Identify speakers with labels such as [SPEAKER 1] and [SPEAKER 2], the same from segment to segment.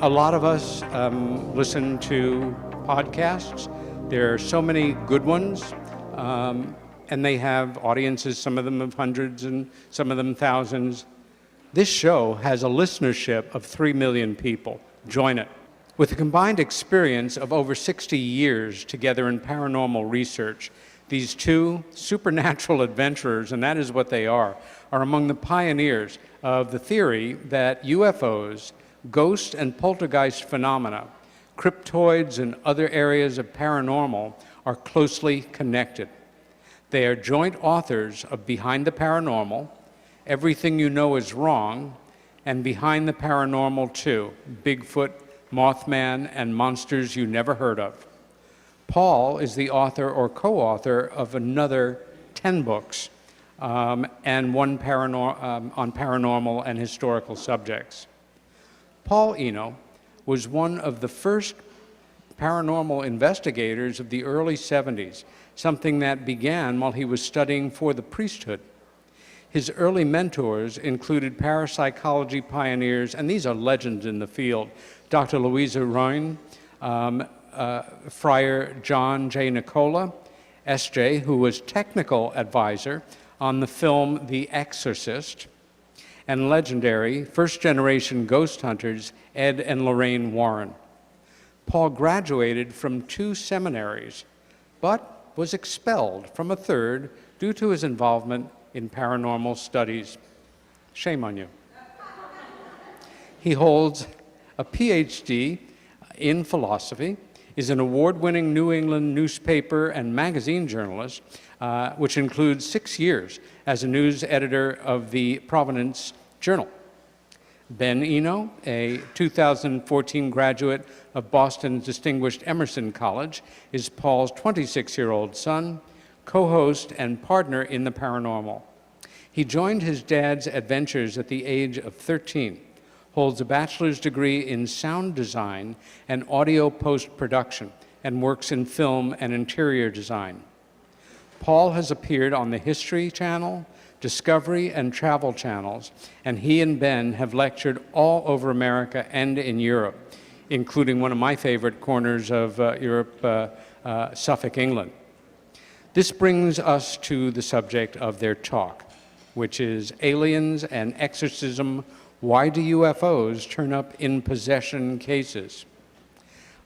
[SPEAKER 1] A lot of us listen to podcasts. There are so many good ones, and they have audiences, some of them of hundreds and some of them thousands. This show has a listenership of 3 million people. Join it. With a combined experience of over 60 years together in paranormal research, these two supernatural adventurers, and that is what they are among the pioneers of the theory that UFOs, ghost and poltergeist phenomena, cryptoids, and other areas of paranormal are closely connected. They are joint authors of Behind the Paranormal, Everything You Know Is Wrong, and Behind the Paranormal 2, Bigfoot, Mothman, and Monsters You Never Heard of. Paul is the author or co-author of another 10 books and one on paranormal and historical subjects. Paul Eno was one of the first paranormal investigators of the early 70s, something that began while he was studying for the priesthood. His early mentors included parapsychology pioneers, and these are legends in the field, Dr. Louisa Royn, Friar John J. Nicola, S.J., who was technical advisor on the film The Exorcist, and legendary first-generation ghost hunters Ed and Lorraine Warren. Paul graduated from 2 seminaries, but was expelled from a third due to his involvement in paranormal studies. Shame on you. He holds a PhD in philosophy, is an award-winning New England newspaper and magazine journalist, which includes 6 years as a news editor of the Providence Journal. Ben Eno, a 2014 graduate of Boston's distinguished Emerson College, is Paul's 26-year-old son, co-host and partner in the paranormal. He joined his dad's adventures at the age of 13, holds a bachelor's degree in sound design and audio post-production, and works in film and interior design. Paul has appeared on the History Channel, Discovery, and Travel channels, and he and Ben have lectured all over America and in Europe, including one of my favorite corners of Europe, Suffolk, England. This brings us to the subject of their talk, which is aliens and exorcism. Why do UFOs turn up in possession cases?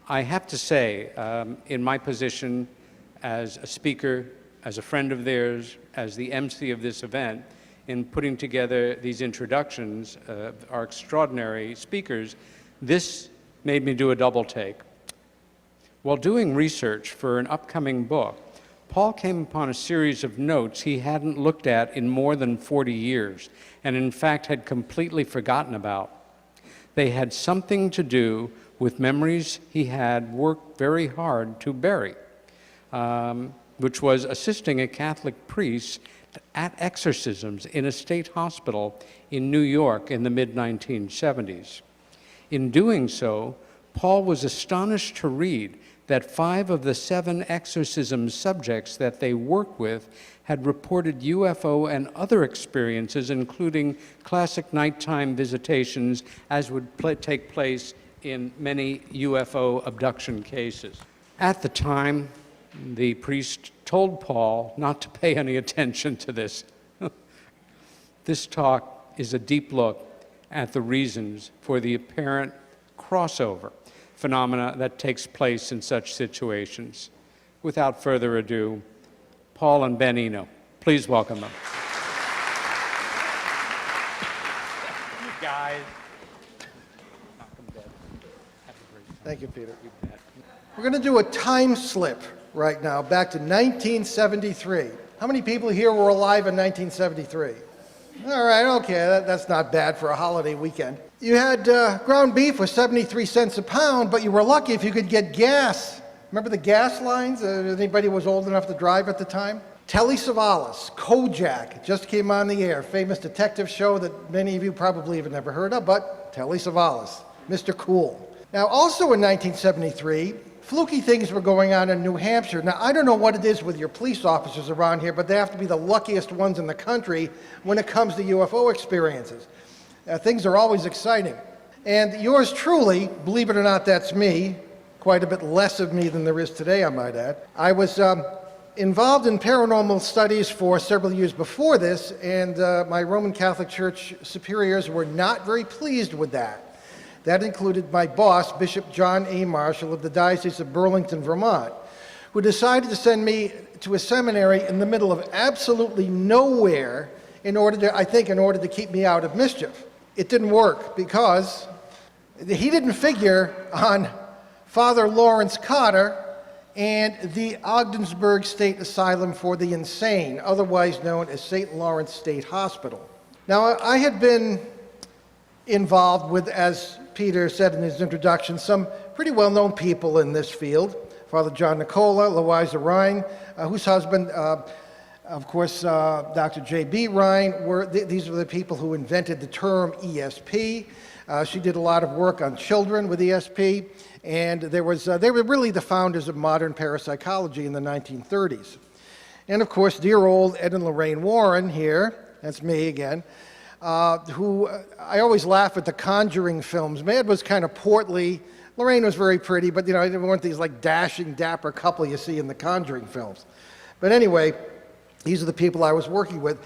[SPEAKER 1] I have to say, in my position as a speaker, as a friend of theirs, as the MC of this event, in putting together these introductions, our extraordinary speakers, this made me do a double take. While doing research for an upcoming book, Paul came upon a series of notes he hadn't looked at in more than 40 years, and in fact had completely forgotten about. They had something to do with memories he had worked very hard to bury, which was assisting a Catholic priest at exorcisms in a state hospital in New York in the mid-1970s. In doing so, Paul was astonished to read that 5 of the 7 exorcism subjects that they work with had reported UFO and other experiences, including classic nighttime visitations, as would take place in many UFO abduction cases. At the time, the priest told Paul not to pay any attention to this. This talk is a deep look at the reasons for the apparent crossover phenomena that takes place in such situations. Without further ado, Paul and Ben Eno. Please welcome them.
[SPEAKER 2] You guys.
[SPEAKER 3] Thank you, Peter. We're going to do a time slip right now, back to 1973. How many people here were alive in 1973? All right, okay, that's not bad for a holiday weekend. You had ground beef was 73 cents a pound, but you were lucky if you could get gas. Remember the gas lines? Anybody was old enough to drive at the time? Telly Savalas, Kojak, just came on the air, famous detective show that many of you probably have never heard of, but Telly Savalas, Mr. Cool. Now, also in 1973, fluky things were going on in New Hampshire. Now, I don't know what it is with your police officers around here, but they have to be the luckiest ones in the country when it comes to UFO experiences. Things are always exciting. And yours truly, believe it or not, that's me, quite a bit less of me than there is today, I might add. I was involved in paranormal studies for several years before this, and my Roman Catholic Church superiors were not very pleased with that. That included my boss, Bishop John A. Marshall of the Diocese of Burlington, Vermont, who decided to send me to a seminary in the middle of absolutely nowhere in order to keep me out of mischief. It didn't work because he didn't figure on Father Lawrence Cotter and the Ogdensburg State Asylum for the Insane, otherwise known as St. Lawrence State Hospital. Now, I had been involved with, as Peter said in his introduction, some pretty well-known people in this field. Father John Nicola, Louisa Rhine, whose husband, of course, Dr. J.B. Rhine, these were the people who invented the term ESP. She did a lot of work on children with ESP, and they were really the founders of modern parapsychology in the 1930s. And of course, dear old Ed and Lorraine Warren here, that's me again, who I always laugh at the Conjuring films. Ed was kind of portly, Lorraine was very pretty, but they weren't these like dashing, dapper couple you see in the Conjuring films. But anyway, these are the people I was working with.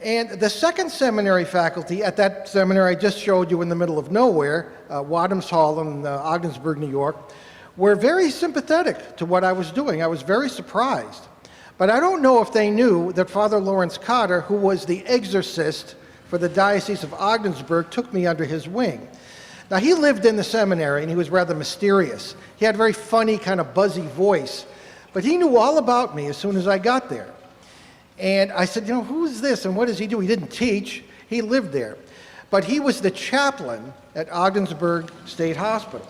[SPEAKER 3] And the second seminary faculty at that seminary I just showed you in the middle of nowhere, Wadhams Hall in Ogdensburg, New York, were very sympathetic to what I was doing. I was very surprised. But I don't know if they knew that Father Lawrence Cotter, who was the exorcist for the Diocese of Ogdensburg, took me under his wing. Now, he lived in the seminary, and he was rather mysterious. He had a very funny, kind of buzzy voice. But he knew all about me as soon as I got there. And I said, who is this and what does he do? He didn't teach, he lived there. But he was the chaplain at Ogdensburg State Hospital.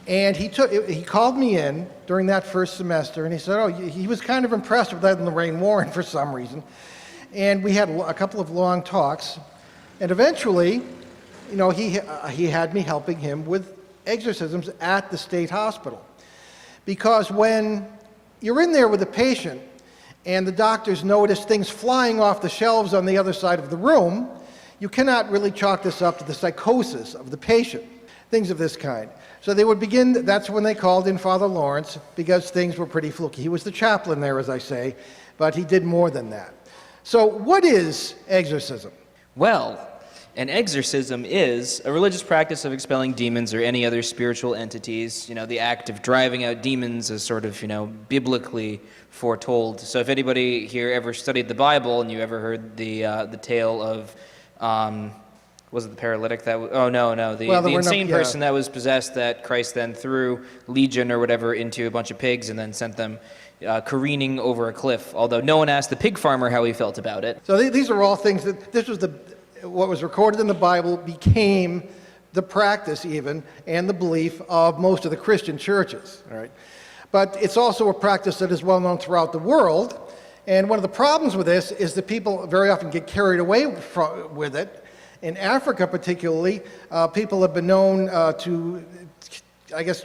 [SPEAKER 3] And he called me in during that first semester, and he said, he was kind of impressed with Ed and Lorraine Warren for some reason. And we had a couple of long talks. And eventually, he had me helping him with exorcisms at the state hospital. Because when you're in there with a patient, and the doctors notice things flying off the shelves on the other side of the room, you cannot really chalk this up to the psychosis of the patient, things of this kind. So they would begin, that's when they called in Father Lawrence, because things were pretty fluky. He was the chaplain there, as I say, but he did more than that. So what is exorcism?
[SPEAKER 4] Well, an exorcism is a religious practice of expelling demons or any other spiritual entities. The act of driving out demons is sort of, biblically foretold. So if anybody here ever studied the Bible and you ever heard the tale of, was it the paralytic that? The insane person that was possessed that Christ then threw legion or whatever into a bunch of pigs and then sent them careening over a cliff. Although no one asked the pig farmer how he felt about it.
[SPEAKER 3] So these are all things that this was what was recorded in the Bible became the practice even and the belief of most of the Christian churches. All right. But it's also a practice that is well known throughout the world. And one of the problems with this is that people very often get carried away with it. In Africa particularly, people have been known to,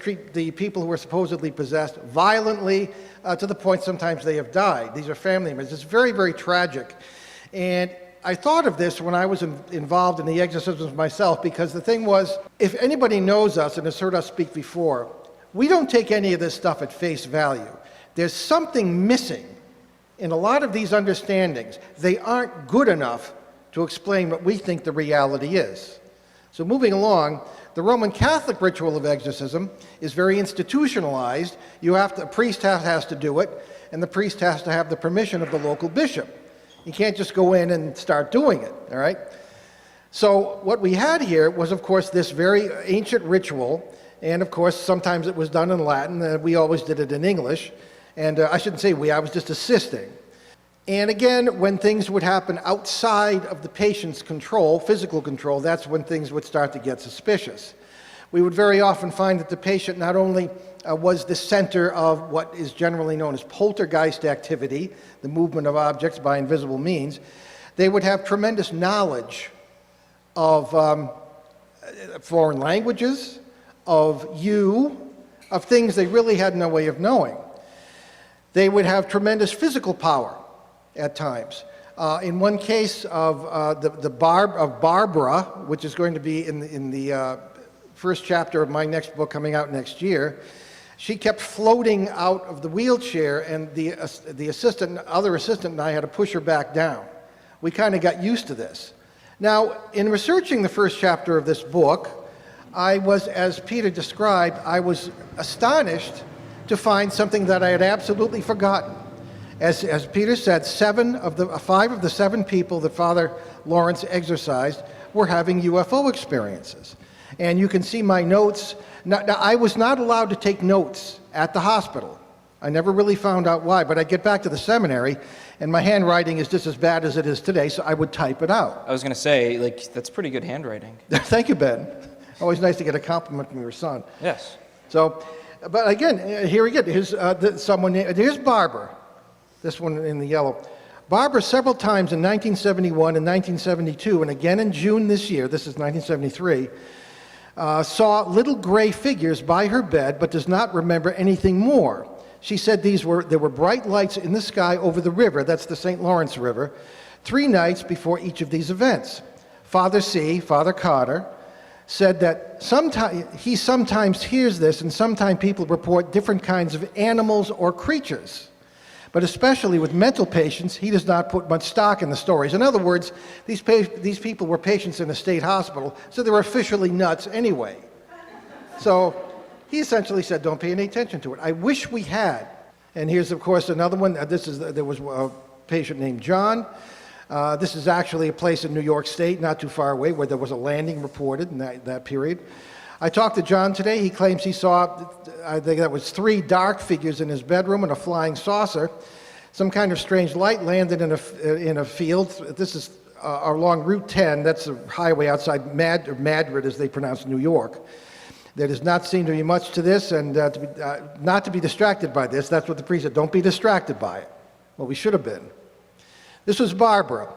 [SPEAKER 3] treat the people who are supposedly possessed violently to the point sometimes they have died. These are family members. It's very, very tragic. And I thought of this when I was involved in the exorcisms myself, because the thing was, if anybody knows us and has heard us speak before, we don't take any of this stuff at face value. There's something missing in a lot of these understandings. They aren't good enough to explain what we think the reality is. So moving along, the Roman Catholic ritual of exorcism is very institutionalized. A priest has to do it, and the priest has to have the permission of the local bishop. You can't just go in and start doing it, all right? So what we had here was, of course, this very ancient ritual, and of course, sometimes it was done in Latin. We always did it in English, and I shouldn't say I was just assisting. And again, when things would happen outside of the patient's control, physical control, that's when things would start to get suspicious. We would very often find that the patient not only was the center of what is generally known as poltergeist activity, the movement of objects by invisible means, they would have tremendous knowledge of foreign languages, of things they really had no way of knowing. They would have tremendous physical power at times. In one case of Barbara, which is going to be in the first chapter of my next book coming out next year, she kept floating out of the wheelchair, and the other assistant and I had to push her back down. We kind of got used to this. Now, in researching the first chapter of this book, I was, as Peter described, I was astonished to find something that I had absolutely forgotten. As Peter said, 5 of the 7 people that Father Lawrence exorcised were having UFO experiences. And you can see my notes. Now, I was not allowed to take notes at the hospital. I never really found out why, but I'd get back to the seminary, and my handwriting is just as bad as it is today, so I would type it out.
[SPEAKER 4] I was going to say, that's pretty good handwriting.
[SPEAKER 3] Thank you, Ben. Always nice to get a compliment from your son.
[SPEAKER 4] Yes.
[SPEAKER 3] So, but again, here again, here's Barbara, this one in the yellow. Barbara, several times in 1971 and 1972, and again in June this year, this is 1973, saw little gray figures by her bed, but does not remember anything more. She said there were bright lights in the sky over the river, that's the St. Lawrence River, 3 nights before each of these events. Father Carter, said that he sometimes hears this, and sometimes people report different kinds of animals or creatures. But especially with mental patients, he does not put much stock in the stories. In other words, these people were patients in a state hospital, so they were officially nuts anyway. So he essentially said, don't pay any attention to it. I wish we had. And here's, of course, another one. There was a patient named John. This is actually a place in New York State, not too far away, where there was a landing reported in that period. I talked to John today. He claims he saw, I think that was 3 dark figures in his bedroom and a flying saucer. Some kind of strange light landed in a field. This is along Route 10. That's a highway outside Madrid, as they pronounce New York. There does not seem to be much to this, and not to be distracted by this. That's what the priest said. Don't be distracted by it. Well, we should have been. This was Barbara.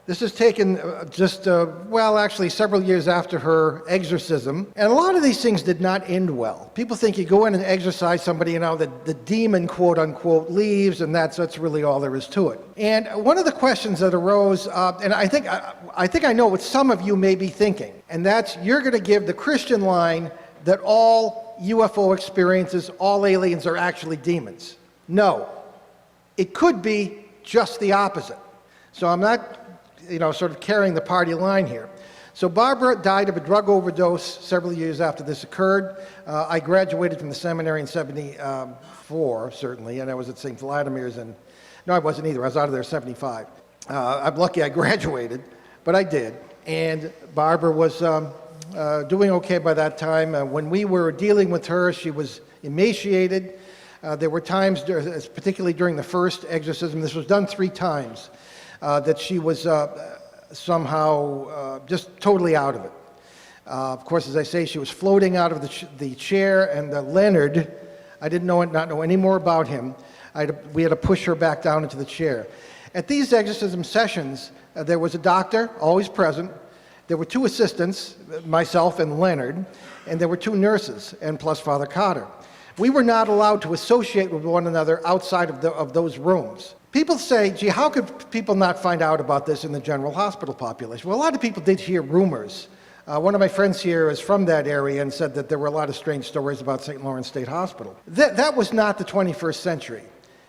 [SPEAKER 3] This is taken actually several years after her exorcism. And a lot of these things did not end well. People think you go in and exorcise somebody, the demon, quote unquote, leaves, and that's really all there is to it. And one of the questions that arose, and I think I know what some of you may be thinking, and that's you're going to give the Christian line that all UFO experiences, all aliens are actually demons. No. It could be just the opposite. So I'm not sort of carrying the party line here. So Barbara died of a drug overdose several years after this occurred. I graduated from the seminary in 74, certainly, and I was at St. Vladimir's, no, I wasn't either. I was out of there in 75. I'm lucky I graduated, but I did. And Barbara was doing okay by that time. When we were dealing with her, she was emaciated. There were times, particularly during the first exorcism, this was done 3 times, that she was somehow just totally out of it. Of course, as I say, she was floating out of the chair, and Leonard, I did not know any more about him. We had to push her back down into the chair. At these exorcism sessions, there was a doctor, always present. There were 2 assistants, myself and Leonard, and there were 2 nurses, and plus Father Carter. We were not allowed to associate with one another outside of those rooms. People say, gee, how could people not find out about this in the general hospital population? Well, a lot of people did hear rumors. One of my friends here is from that area and said that there were a lot of strange stories about St. Lawrence State Hospital. That was not the 21st century.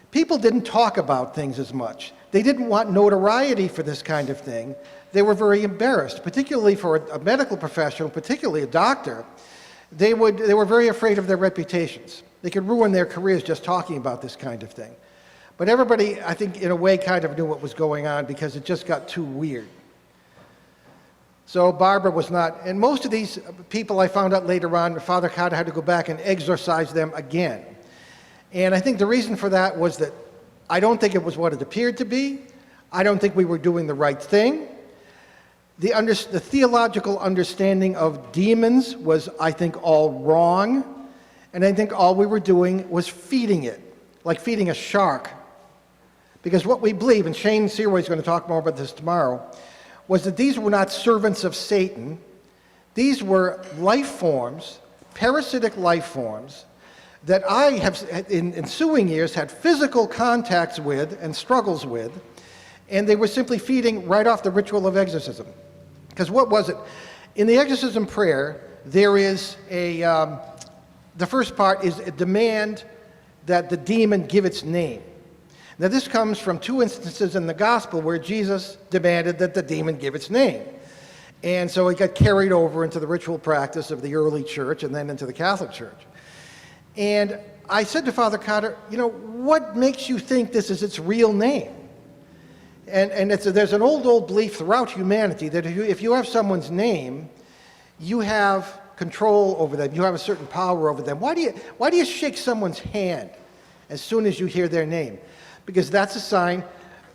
[SPEAKER 3] People didn't talk about things as much. They didn't want notoriety for this kind of thing. They were very embarrassed, particularly for a medical professional, particularly a doctor. They were very afraid of their reputations. They could ruin their careers just talking about this kind of thing. But everybody, I think, in a way, kind of knew what was going on because it just got too weird. So Barbara was not, and most of these people I found out later on, Father Carter had to go back and exorcise them again. And I think the reason for that was that I don't think it was what it appeared to be. I don't think we were doing the right thing. The theological understanding of demons was, I think, all wrong. And I think all we were doing was feeding it, like feeding a shark. Because what we believe, and Shane Searway is going to talk more about this tomorrow, was that these were not servants of Satan. These were life forms, parasitic life forms, that I have, in ensuing years, had physical contacts with and struggles with, and they were simply feeding right off the ritual of exorcism. Because what was it? In the exorcism prayer, there is the first part is a demand that the demon give its name. Now this comes from two instances in the gospel where Jesus demanded that the demon give its name. And so it got carried over into the ritual practice of the early church and then into the Catholic Church. And I said to Father Cotter, what makes you think this is its real name? And there's an old belief throughout humanity that if you have someone's name, you have control over them. You have a certain power over them. Why do you shake someone's hand as soon as you hear their name? Because that's a sign.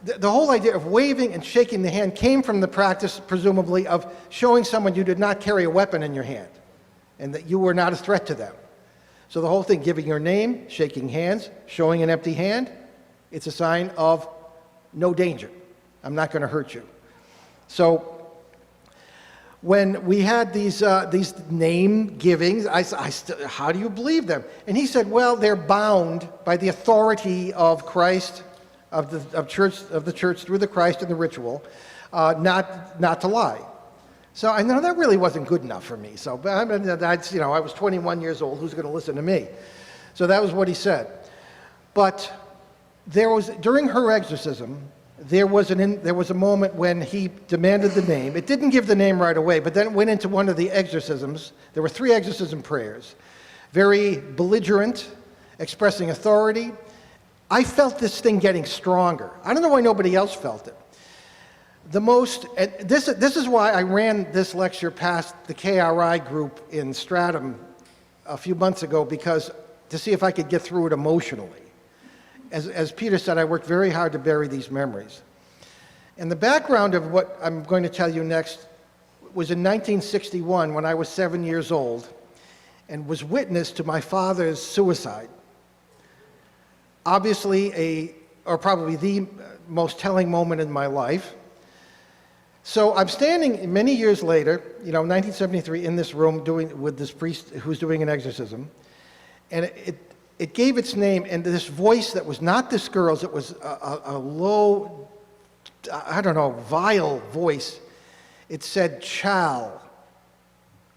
[SPEAKER 3] The whole idea of waving and shaking the hand came from the practice, presumably, of showing someone you did not carry a weapon in your hand and that you were not a threat to them. So the whole thing, giving your name, shaking hands, showing an empty hand, it's a sign of no danger. I'm not going to hurt you. So when we had these name givings, how do you believe them? And he said, well, they're bound by the authority of Christ, of the church through the Christ and the ritual, not to lie. So I know that really wasn't good enough for me. So I was 21 years old. Who's going to listen to me? So that was what he said. But during her exorcism, there was a moment when he demanded the name. It didn't give the name right away, but then it went into one of the exorcisms. There were 3 exorcism prayers, very belligerent, expressing authority. I felt this thing getting stronger. I don't know why nobody else felt it. This is why I ran this lecture past the KRI group in Stratham a few months ago, because to see if I could get through it emotionally. As Peter said, I worked very hard to bury these memories. And the background of what I'm going to tell you next was in 1961 when I was 7 years old and was witness to my father's suicide. Obviously, or probably the most telling moment in my life. So I'm standing many years later, 1973, in this room with this priest who's doing an exorcism, and it gave its name, and this voice that was not this girl's, it was a low, vile voice. It said, Chal.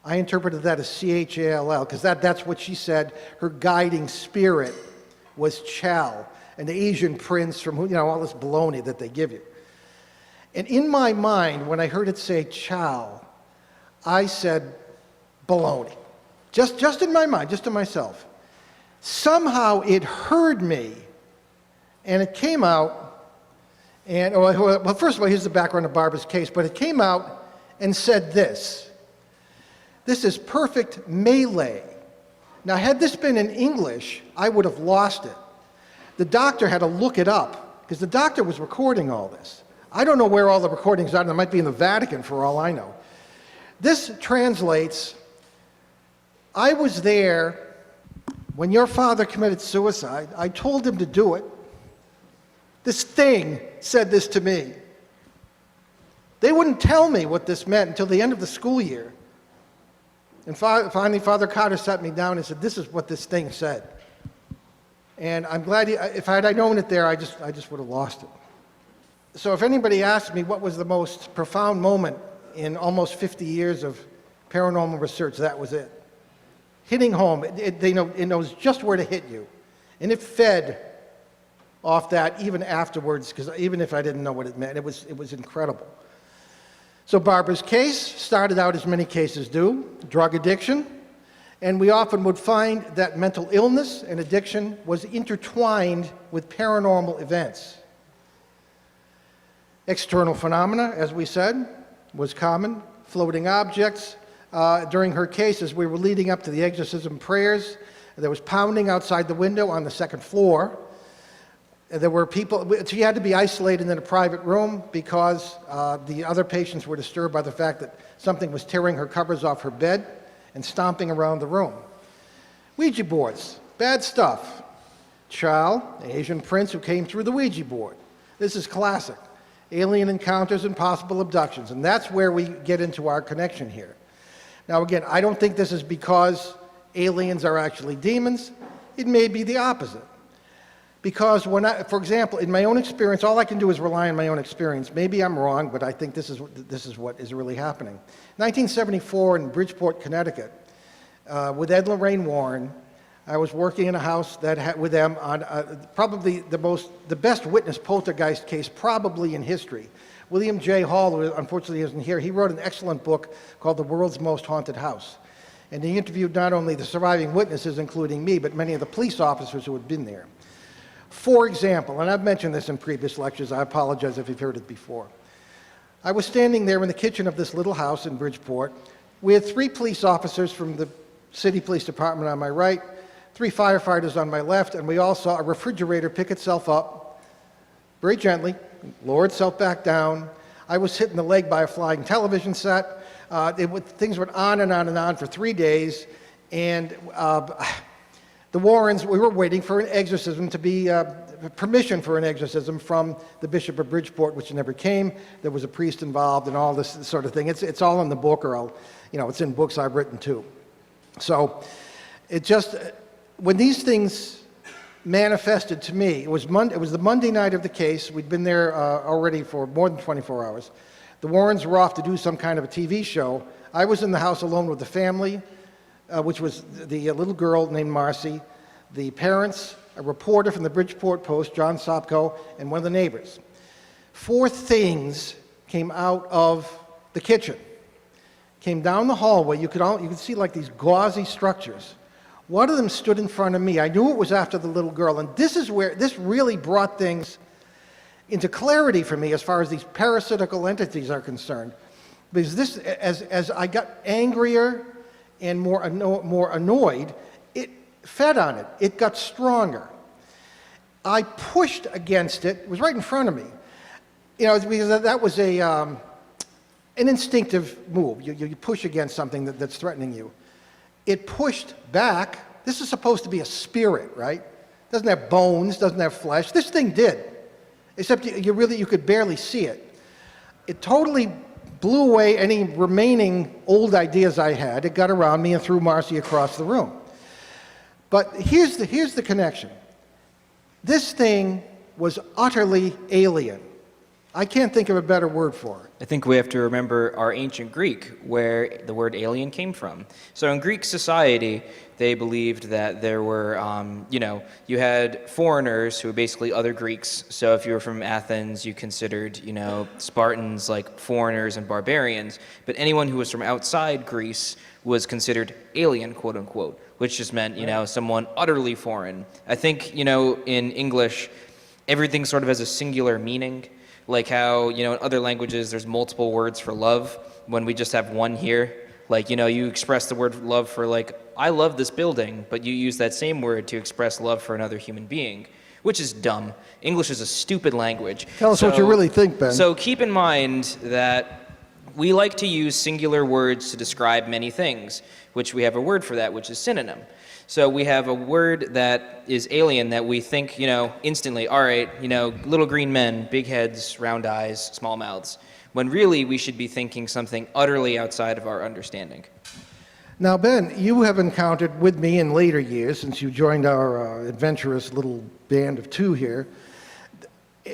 [SPEAKER 3] I interpreted that as C-H-A-L-L, because that's what she said. Her guiding spirit was Chal, an Asian prince from all this baloney that they give you. And in my mind, when I heard it say Chal, I said, baloney. Just in my mind, just to myself. Somehow it heard me, and it came out, and, well, first of all, here's the background of Barbara's case, but it came out and said this. This is perfect Malay. Now, had this been in English, I would have lost it. The doctor had to look it up, because the doctor was recording all this. I don't know where all the recordings are. They might be in the Vatican, for all I know. This translates, I was there when your father committed suicide. I told him to do it. This thing said this to me. They wouldn't tell me what this meant until the end of the school year. And finally, Father Cotter sat me down and said, this is what this thing said. And I'm glad, if I had known it there, I just would have lost it. So if anybody asked me what was the most profound moment in almost 50 years of paranormal research, that was it. Hitting home, it knows just where to hit you. And it fed off that even afterwards, because even if I didn't know what it meant, it was incredible. So Barbara's case started out as many cases do, drug addiction, and we often would find that mental illness and addiction was intertwined with paranormal events. External phenomena, as we said, was common. Floating objects. During her case, as we were leading up to the exorcism prayers, there was pounding outside the window on the second floor. There were people, she had to be isolated in a private room because the other patients were disturbed by the fact that something was tearing her covers off her bed and stomping around the room. Ouija boards, bad stuff. Chal, an Asian prince who came through the Ouija board. This is classic. Alien encounters and possible abductions, and that's where we get into our connection here. Now again, I don't think this is because aliens are actually demons. It may be the opposite. Because for example, in my own experience, all I can do is rely on my own experience. Maybe I'm wrong, but I think this is what is really happening. 1974 in Bridgeport, Connecticut, with Ed and Lorraine Warren, I was working in a house with them on probably the best witness poltergeist case probably in history. William J. Hall, who unfortunately isn't here, he wrote an excellent book called The World's Most Haunted House. And he interviewed not only the surviving witnesses, including me, but many of the police officers who had been there. For example, and I've mentioned this in previous lectures, I apologize if you've heard it before. I was standing there in the kitchen of this little house in Bridgeport with 3 police officers from the city police department on my right, 3 firefighters on my left, and we all saw a refrigerator pick itself up very gently, lower itself back down. I was hit in the leg by a flying television set. Things went on and on and on for 3 days, and the Warrens, we were waiting for an exorcism to be, permission for an exorcism from the Bishop of Bridgeport, which never came. There was a priest involved and all this sort of thing. It's all in the book, or it's in books I've written too. So when these things manifested to me, it was the Monday night of the case. We'd been there already for more than 24 hours. The Warrens were off to do some kind of a TV show. I was in the house alone with the family, which was the little girl named Marcy, the parents, a reporter from the Bridgeport Post, John Sopko, and one of the neighbors. 4 things came out of the kitchen, came down the hallway. You could see like these gauzy structures. One of them stood in front of me. I knew it was after the little girl, and this really brought things into clarity for me as far as these parasitical entities are concerned. Because as I got angrier and more annoyed, it fed on it. It got stronger. I pushed against it. It was right in front of me. Because that was an instinctive move. You push against something that's threatening you. It pushed back. This is supposed to be a spirit, right? Doesn't have bones, doesn't have flesh. This thing did, except you could barely see it. It totally blew away any remaining old ideas I had. It got around me and threw Marcy across the room. But here's the connection. This thing was utterly alien. I can't think of a better word for it.
[SPEAKER 4] I think we have to remember our ancient Greek, where the word alien came from. So in Greek society, they believed that there were, you had foreigners who were basically other Greeks. So if you were from Athens, you considered, Spartans like foreigners and barbarians. But anyone who was from outside Greece was considered alien, quote unquote, which just meant, someone utterly foreign. I think, in English, everything sort of has a singular meaning. Like how, in other languages, there's multiple words for love when we just have one here. Like, you express the word love for, like, I love this building, but you use that same word to express love for another human being, which is dumb. English is a stupid language.
[SPEAKER 3] Tell us what you really think, Ben.
[SPEAKER 4] So keep in mind that we like to use singular words to describe many things, which we have a word for that, which is synonym. So we have a word that is alien that we think, instantly, all right, little green men, big heads, round eyes, small mouths, when really we should be thinking something utterly outside of our understanding.
[SPEAKER 3] Now, Ben, you have encountered with me in later years, since you joined our adventurous little band of 2 here,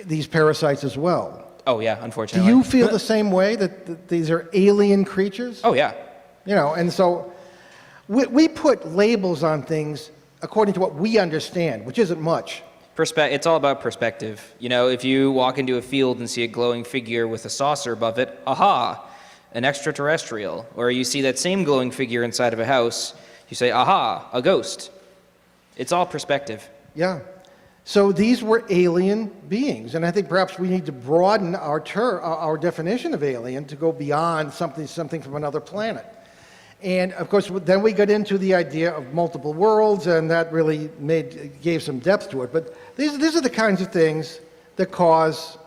[SPEAKER 3] these parasites as well.
[SPEAKER 4] Oh, yeah, unfortunately.
[SPEAKER 3] Do you feel the same way, that these are alien creatures?
[SPEAKER 4] Oh, yeah.
[SPEAKER 3] And so we put labels on things according to what we understand, which isn't much.
[SPEAKER 4] It's all about perspective. If you walk into a field and see a glowing figure with a saucer above it, aha, an extraterrestrial. Or you see that same glowing figure inside of a house, you say, aha, a ghost. It's all perspective.
[SPEAKER 3] Yeah. So these were alien beings, and I think perhaps we need to broaden our definition of alien to go beyond something from another planet. And of course, then we got into the idea of multiple worlds, and that really gave some depth to it. But these are the kinds of things that caused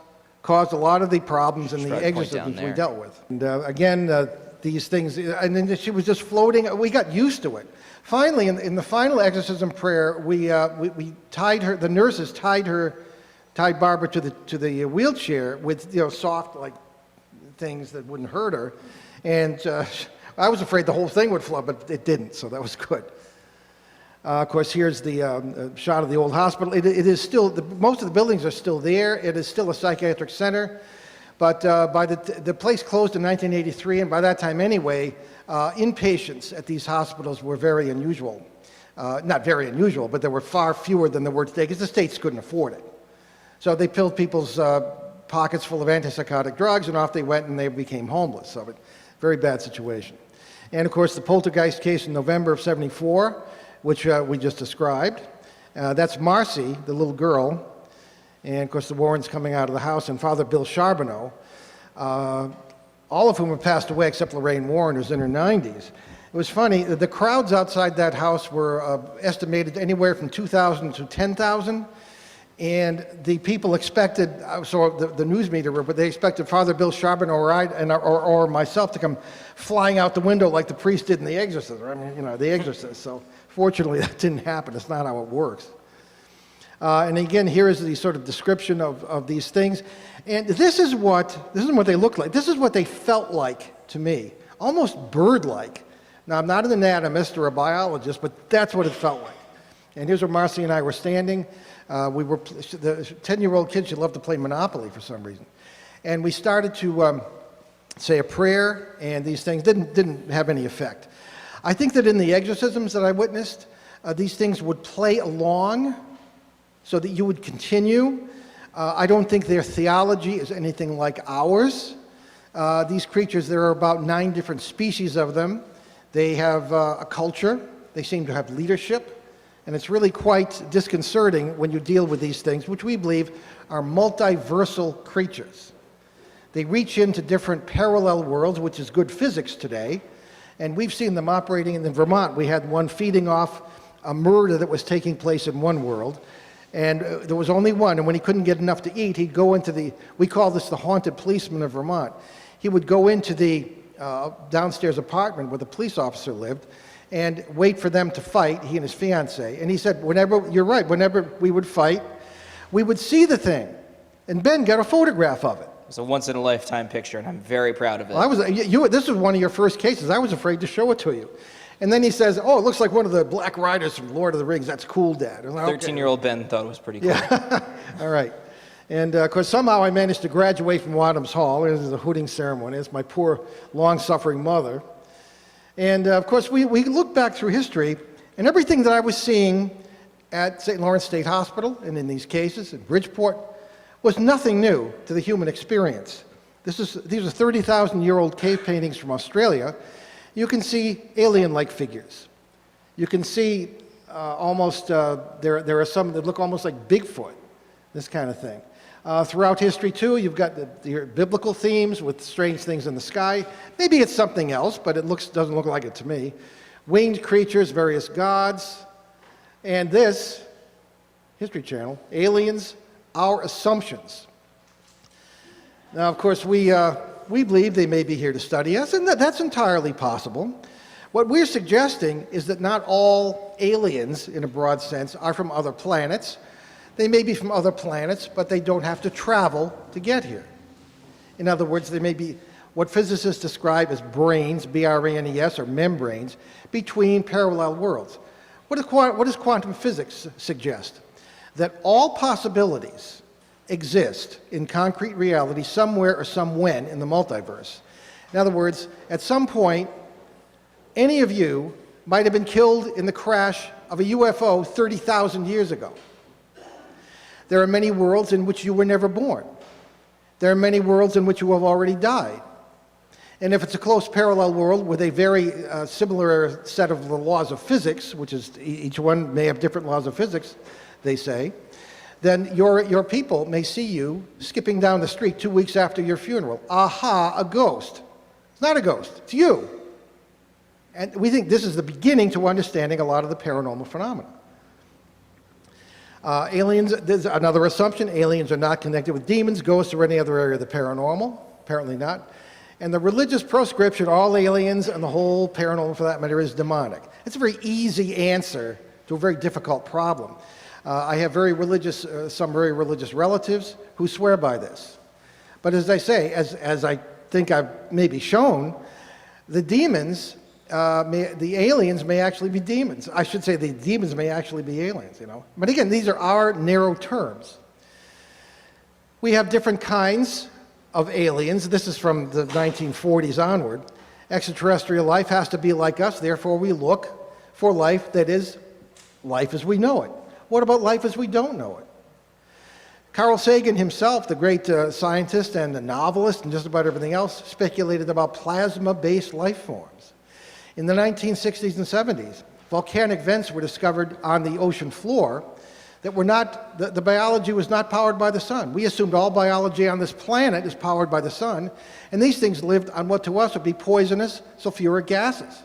[SPEAKER 3] a lot of the problems in the exorcisms we dealt with. And again, these things, and then she was just floating. We got used to it. Finally, in the final exorcism prayer, we tied her. The nurses tied Barbara to the wheelchair with soft like things that wouldn't hurt her, and I was afraid the whole thing would flood, but it didn't, so that was good. Of course, here's the shot of the old hospital. It is still, most of the buildings are still there. It is still a psychiatric center. But by the place closed in 1983, and by that time anyway, inpatients at these hospitals were very unusual. Not very unusual, but there were far fewer than there were today because the states couldn't afford it. So they filled people's pockets full of antipsychotic drugs, and off they went, and they became homeless. So, very bad situation. And of course, the poltergeist case in November of '74, which we just described. That's Marcy, the little girl. And of course, the Warrens coming out of the house, and Father Bill Charbonneau, all of whom have passed away except Lorraine Warren, who's in her 90s. It was funny, the crowds outside that house were estimated anywhere from 2,000 to 10,000. And the people expected, so the news media were, but they expected Father Bill Charbonneau or myself to come flying out the window like the priest did in The Exorcist. I mean, The Exorcist. So fortunately, that didn't happen. It's not how it works. And again, here is the sort of description of these things. And this is what they looked like. This is what they felt like to me, almost bird-like. Now, I'm not an anatomist or a biologist, but that's what it felt like. And here's where Marcy and I were standing. The 10-year-old kid, she loved to play Monopoly for some reason. And we started to say a prayer, and these things didn't have any effect. I think that in the exorcisms that I witnessed, these things would play along so that you would continue. I don't think their theology is anything like ours. These creatures, there are about 9 different species of them. They have a culture. They seem to have leadership. And it's really quite disconcerting when you deal with these things, which we believe are multiversal creatures. They reach into different parallel worlds, which is good physics today. And we've seen them operating in Vermont. We had one feeding off a murder that was taking place in one world. And there was only one. And when he couldn't get enough to eat, he'd go into we call this the haunted policeman of Vermont. He would go into the downstairs apartment where the police officer lived and wait for them to fight, he and his fiancée. And he said, whenever we would fight, we would see the thing. And Ben got a photograph of it.
[SPEAKER 4] It's a once-in-a-lifetime picture, and I'm very proud of it.
[SPEAKER 3] Well, this was one of your first cases. I was afraid to show it to you. And then he says, oh, it looks like one of the Black Riders from Lord of the Rings. That's cool, Dad.
[SPEAKER 4] 13-year-old Ben thought it was pretty cool.
[SPEAKER 3] Yeah. All right. And of course, somehow I managed to graduate from Wadham's Hall. This is a hooting ceremony. It's my poor, long-suffering mother. And of course, we look back through history, and everything that I was seeing at St. Lawrence State Hospital and in these cases in Bridgeport was nothing new to the human experience. These are 30,000-year-old cave paintings from Australia. You can see alien-like figures. You can see there are some that look almost like Bigfoot, this kind of thing. Throughout history, too, you've got the biblical themes with strange things in the sky. Maybe it's something else, but it doesn't look like it to me. Winged creatures, various gods. And this, History Channel, aliens, our assumptions. Now, of course, we believe they may be here to study us, and that's entirely possible. What we're suggesting is that not all aliens, in a broad sense, are from other planets. They may be from other planets, but they don't have to travel to get here. In other words, they may be what physicists describe as brains, B-R-A-N-E-S, or membranes, between parallel worlds. What does quantum physics suggest? That all possibilities exist in concrete reality somewhere or somewhen in the multiverse. In other words, at some point, any of you might have been killed in the crash of a UFO 30,000 years ago. There are many worlds in which you were never born. There are many worlds in which you have already died. And if it's a close parallel world with a very similar set of the laws of physics, which is each one may have different laws of physics, they say, then your people may see you skipping down the street 2 weeks after your funeral. Aha, a ghost. It's not a ghost, it's you. And we think this is the beginning to understanding a lot of the paranormal phenomena. Aliens, there's another assumption, aliens are not connected with demons, ghosts, or any other area of the paranormal. Apparently not. And the religious proscription, all aliens and the whole paranormal for that matter is demonic. It's a very easy answer to a very difficult problem. I have some very religious relatives who swear by this. But as I say, as I think I've maybe shown, the demons the aliens may actually be demons. I should say the demons may actually be aliens, But again, these are our narrow terms. We have different kinds of aliens. This is from the 1940s onward. Extraterrestrial life has to be like us, therefore we look for life that is life as we know it. What about life as we don't know it? Carl Sagan himself, the great scientist and a novelist and just about everything else, speculated about plasma-based life forms. In the 1960s and 70s, volcanic vents were discovered on the ocean floor that were not, the biology was not powered by the sun. We assumed all biology on this planet is powered by the sun, and these things lived on what to us would be poisonous sulfuric gases.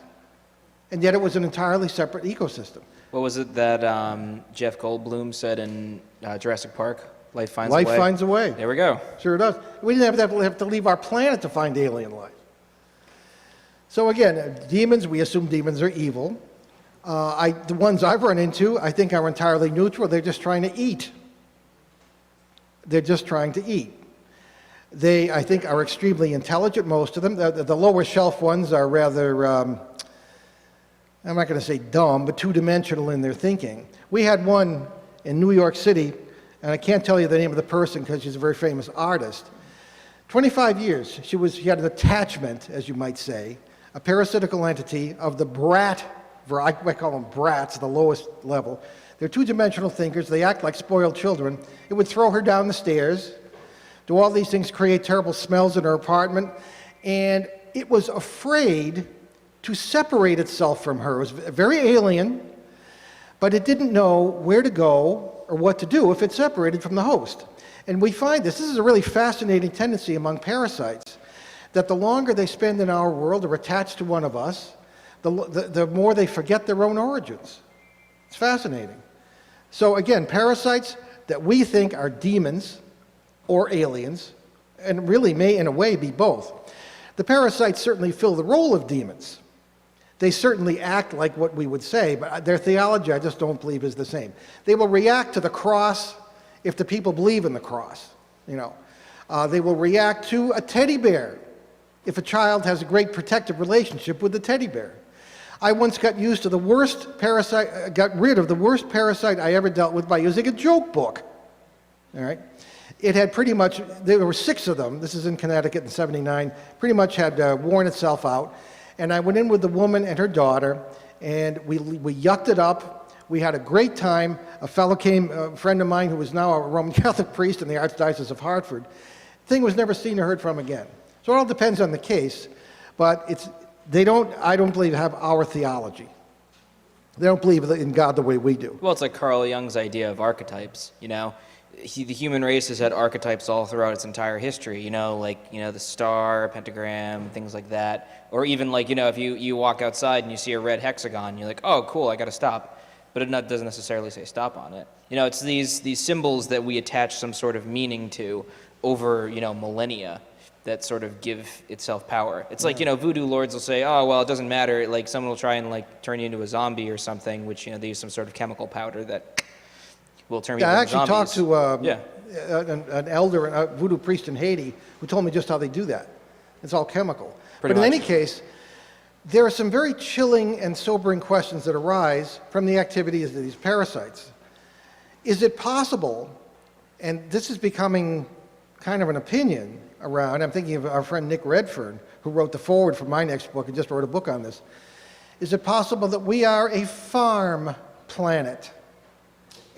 [SPEAKER 3] And yet it was an entirely separate ecosystem.
[SPEAKER 4] What was it that Jeff Goldblum said in Jurassic Park? Life finds a way.
[SPEAKER 3] Life finds a way.
[SPEAKER 4] There we go.
[SPEAKER 3] Sure does. We didn't have to leave our planet to find alien life. So again, demons, we assume demons are evil. The ones I've run into, I think are entirely neutral. They're just trying to eat. They're just trying to eat. They, I think, are extremely intelligent, most of them. The lower shelf ones are rather, I'm not going to say dumb, but two-dimensional in their thinking. We had one in New York City, and I can't tell you the name of the person because she's a very famous artist. 25 years, she had an attachment, as you might say, a parasitical entity of the brat, I call them brats, the lowest level. They're two-dimensional thinkers. They act like spoiled children. It would throw her down the stairs, do all these things, create terrible smells in her apartment, and it was afraid to separate itself from her. It was very alien, but it didn't know where to go or what to do if it separated from the host. And we find this is a really fascinating tendency among parasites, that the longer they spend in our world or attached to one of us, the more they forget their own origins. It's fascinating. So again, parasites that we think are demons or aliens, and really may in a way be both. The parasites certainly fill the role of demons. They certainly act like what we would say, but their theology I just don't believe is the same. They will react to the cross if the people believe in the cross. They will react to a teddy bear if a child has a great protective relationship with the teddy bear. I once got rid of the worst parasite I ever dealt with by using a joke book. All right? It had pretty much, there were 6 of them, this is in Connecticut in ~79, pretty much had worn itself out. And I went in with the woman and her daughter, and we yucked it up. We had a great time. A fellow came, a friend of mine who was now a Roman Catholic priest in the Archdiocese of Hartford. The thing was never seen or heard from again. So it all depends on the case, but I don't believe, have our theology. They don't believe in God the way we do.
[SPEAKER 4] Well, it's like Carl Jung's idea of archetypes, The human race has had archetypes all throughout its entire history, the star, pentagram, things like that. Or even if you walk outside and you see a red hexagon, you're like, oh, cool, I got to stop. But it doesn't necessarily say stop on it. It's these symbols that we attach some sort of meaning to over, millennia that sort of give itself power. It's like, voodoo lords will say, oh, well, it doesn't matter. Like someone will try and turn you into a zombie or something, which, they use some sort of chemical powder that will turn you into zombies.
[SPEAKER 3] I actually talked to an elder, a voodoo priest in Haiti, who told me just how they do that. It's all chemical. But in any case, there are some very chilling and sobering questions that arise from the activities of these parasites. Is it possible, and this is becoming kind of an opinion around, I'm thinking of our friend Nick Redfern, who wrote the foreword for my next book and just wrote a book on this. Is it possible that we are a farm planet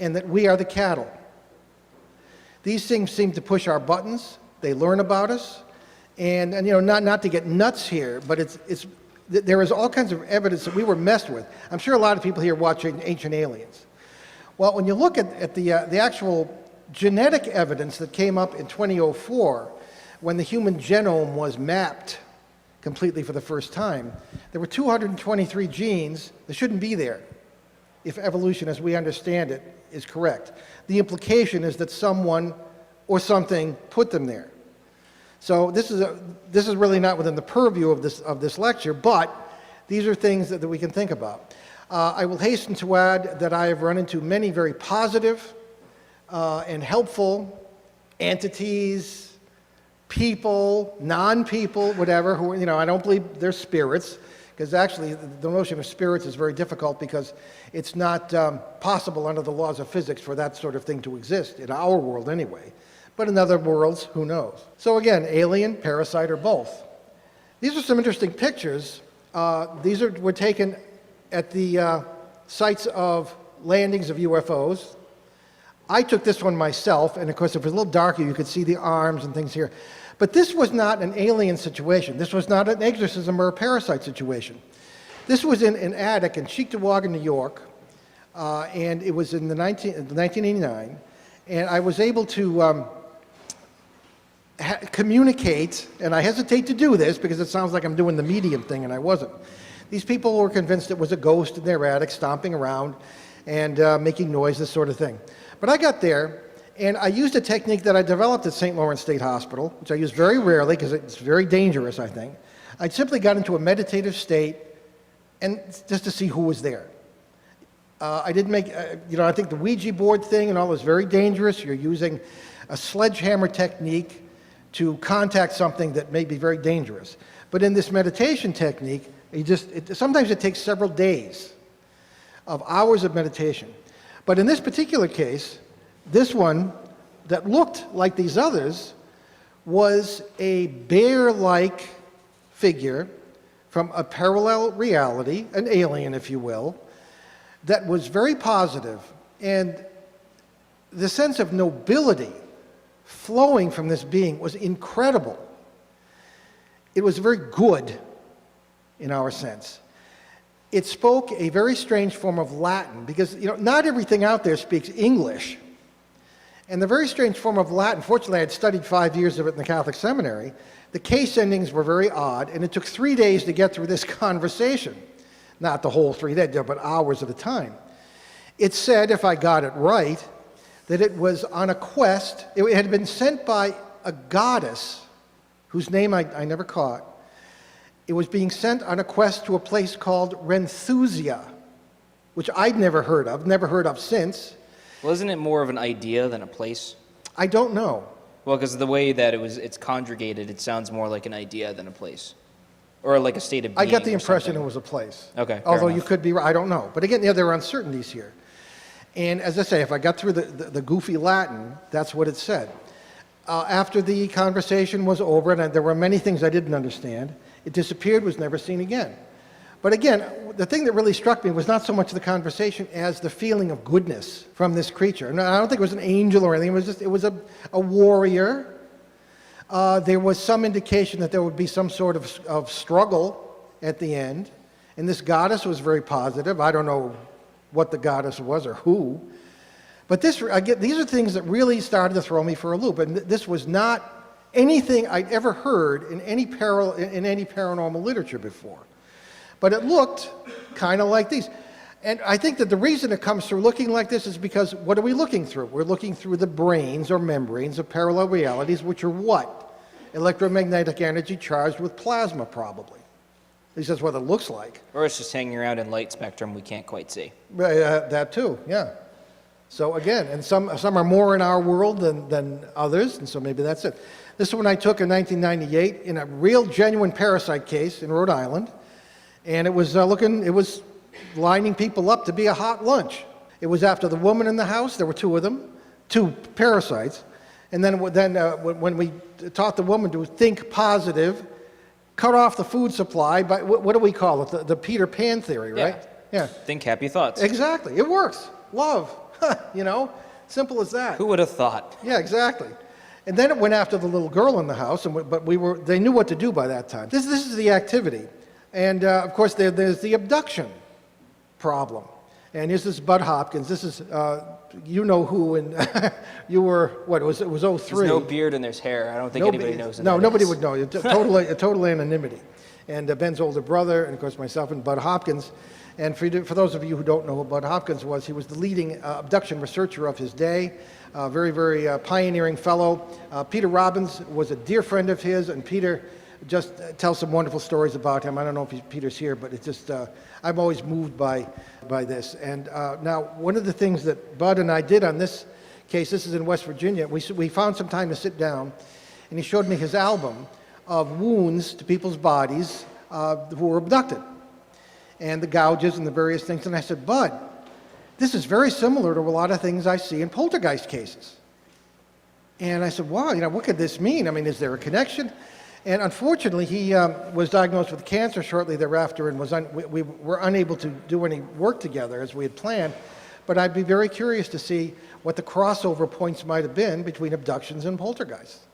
[SPEAKER 3] and that we are the cattle? These things seem to push our buttons. They learn about us. And not to get nuts here, but there is all kinds of evidence that we were messed with. I'm sure a lot of people here watching Ancient Aliens. Well, when you look at the actual genetic evidence that came up in 2004, when the human genome was mapped completely for the first time, there were 223 genes that shouldn't be there if evolution as we understand it is correct. The implication is that someone or something put them there. So this is really not within the purview of this lecture, but these are things that we can think about. I will hasten to add that I have run into many very positive and helpful entities, people, non-people, whatever, who, I don't believe they're spirits, because actually the notion of spirits is very difficult because it's not possible under the laws of physics for that sort of thing to exist, in our world anyway. But in other worlds, who knows? So again, alien, parasite, or both. These are some interesting pictures. These were taken at the sites of landings of UFOs. I took this one myself, and of course, if it was a little darker, you could see the arms and things here. But this was not an alien situation. This was not an exorcism or a parasite situation. This was in an attic in Cheektowaga, New York, and it was in 1989. And I was able to communicate, and I hesitate to do this because it sounds like I'm doing the medium thing, and I wasn't. These people were convinced it was a ghost in their attic stomping around and making noise, this sort of thing. But I got there, and I used a technique that I developed at St. Lawrence State Hospital, which I use very rarely because it's very dangerous, I think. I simply got into a meditative state and just to see who was there. I didn't make, I think the Ouija board thing and all is very dangerous. You're using a sledgehammer technique to contact something that may be very dangerous. But in this meditation technique, sometimes it takes several days of hours of meditation. But in this particular case, this one that looked like these others was a bear-like figure from a parallel reality, an alien, if you will, that was very positive. And the sense of nobility flowing from this being was incredible. It was very good in our sense. It spoke a very strange form of Latin because not everything out there speaks English. And the very strange form of Latin, fortunately I had studied 5 years of it in the Catholic seminary, the case endings were very odd, and it took 3 days to get through this conversation. Not the whole 3 days, but hours at a time. It said, if I got it right, that it was on a quest. It had been sent by a goddess whose name I never caught. It was being sent on a quest to a place called Renthusia, which I'd never heard of since.
[SPEAKER 4] Well, isn't it more of an idea than a place?
[SPEAKER 3] I don't know.
[SPEAKER 4] Well, because the way that it's conjugated, it sounds more like an idea than a place. Or like a state of being.
[SPEAKER 3] I got the
[SPEAKER 4] or
[SPEAKER 3] impression
[SPEAKER 4] something.
[SPEAKER 3] it was a place.
[SPEAKER 4] Okay, fair
[SPEAKER 3] Although you
[SPEAKER 4] enough.
[SPEAKER 3] could be right, I don't know. But again, there are uncertainties here. And as I say, if I got through the goofy Latin, that's what it said. After the conversation was over, and there were many things I didn't understand, it disappeared, was never seen again. But again, the thing that really struck me was not so much the conversation as the feeling of goodness from this creature. And I don't think it was an angel or anything. It was a warrior. There was some indication that there would be some sort of struggle at the end. And this goddess was very positive. I don't know what the goddess was or who. But these are things that really started to throw me for a loop. And this was not anything I'd ever heard in any paranormal literature before. But it looked kind of like these. And I think that the reason it comes through looking like this is because what are we looking through? We're looking through the brains or membranes of parallel realities, which are what? Electromagnetic energy charged with plasma, probably. At least that's what it looks like.
[SPEAKER 4] Or it's just hanging around in light spectrum we can't quite see.
[SPEAKER 3] That too, yeah. So again, and some are more in our world than others, and so maybe that's it. This one I took in 1998 in a real genuine parasite case in Rhode Island, and it was lining people up to be a hot lunch. It was after the woman in the house. There were two of them, two parasites, and then when we taught the woman to think positive, cut off the food supply by what do we call it? The Peter Pan theory, right? Yeah.
[SPEAKER 4] Think happy thoughts.
[SPEAKER 3] Exactly. It works. Love. Simple as that.
[SPEAKER 4] Who would have thought?
[SPEAKER 3] Yeah, exactly. And then it went after the little girl in the house, they knew what to do by that time. This is the activity. And of course, there's the abduction problem. And this is Bud Hopkins. This is, you know who, and you were, what, it was 03.
[SPEAKER 4] There's no beard and there's hair. I don't think anybody knows.
[SPEAKER 3] No, nobody would know. Total anonymity. And Ben's older brother, and of course myself and Bud Hopkins. And for those of you who don't know who Bud Hopkins was, he was the leading abduction researcher of his day, very, very pioneering fellow. Peter Robbins was a dear friend of his, and Peter just tells some wonderful stories about him. I don't know if Peter's here, but it's just, I'm always moved by this. And now, one of the things that Bud and I did on this case, this is in West Virginia, we found some time to sit down, and he showed me his album of wounds to people's bodies who were abducted. and the gouges and the various things. And I said, Bud, this is very similar to a lot of things I see in poltergeist cases. And I said, wow, what could this mean? I mean, is there a connection? And unfortunately, he was diagnosed with cancer shortly thereafter and we were unable to do any work together as we had planned. But I'd be very curious to see what the crossover points might have been between abductions and poltergeists.